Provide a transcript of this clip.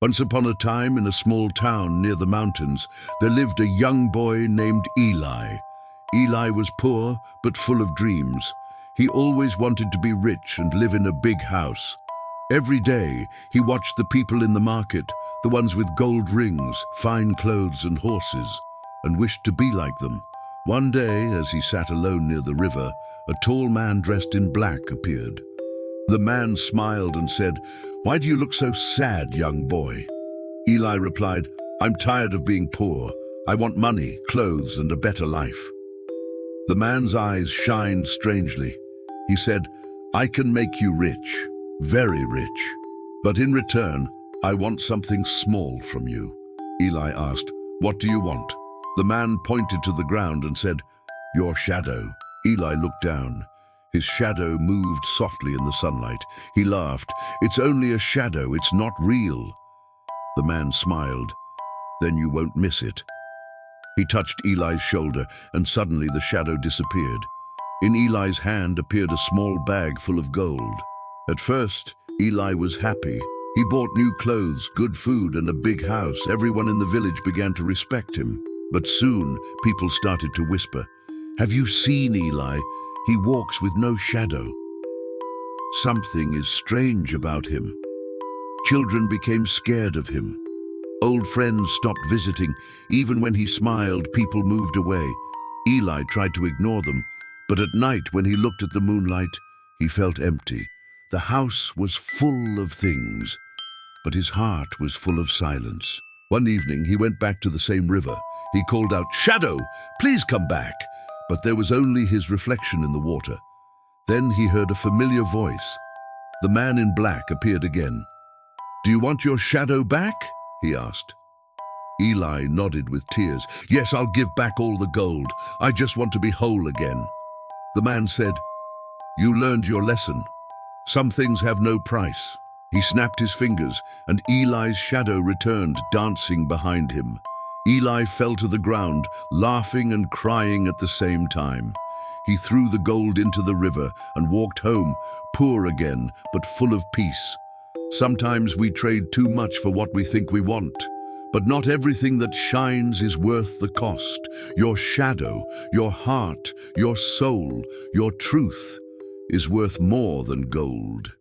Once upon a time, in a small town near the mountains, there lived a young boy named Eli. Eli was poor, but full of dreams. He always wanted to be rich and live in a big house. Every day, he watched the people in the market, the ones with gold rings, fine clothes and horses, and wished to be like them. One day, as he sat alone near the river, a tall man dressed in black appeared. The man smiled and said, "Why do you look so sad, young boy?" Eli replied, "I'm tired of being poor. I want money, clothes, and a better life." The man's eyes shined strangely. He said, "I can make you rich, very rich. But in return, I want something small from you." Eli asked, "What do you want?" The man pointed to the ground and said, "Your shadow." Eli looked down. His shadow moved softly in the sunlight. He laughed. "It's only a shadow, it's not real." The man smiled. "Then you won't miss it." He touched Eli's shoulder, and suddenly the shadow disappeared. In Eli's hand appeared a small bag full of gold. At first, Eli was happy. He bought new clothes, good food, and a big house. Everyone in the village began to respect him. But soon, people started to whisper, "Have you seen Eli? He walks with no shadow. Something is strange about him." Children became scared of him. Old friends stopped visiting. Even when he smiled, people moved away. Eli tried to ignore them, but at night when he looked at the moonlight, he felt empty. The house was full of things, but his heart was full of silence. One evening, he went back to the same river. He called out, "Shadow, please come back." But there was only his reflection in the water. Then he heard a familiar voice. The man in black appeared again. "Do you want your shadow back?" he asked. Eli nodded with tears. "Yes, I'll give back all the gold. I just want to be whole again." The man said, "You learned your lesson. Some things have no price." He snapped his fingers, and Eli's shadow returned, dancing behind him. Eli fell to the ground, laughing and crying at the same time. He threw the gold into the river and walked home, poor again, but full of peace. Sometimes we trade too much for what we think we want. But not everything that shines is worth the cost. Your shadow, your heart, your soul, your truth is worth more than gold.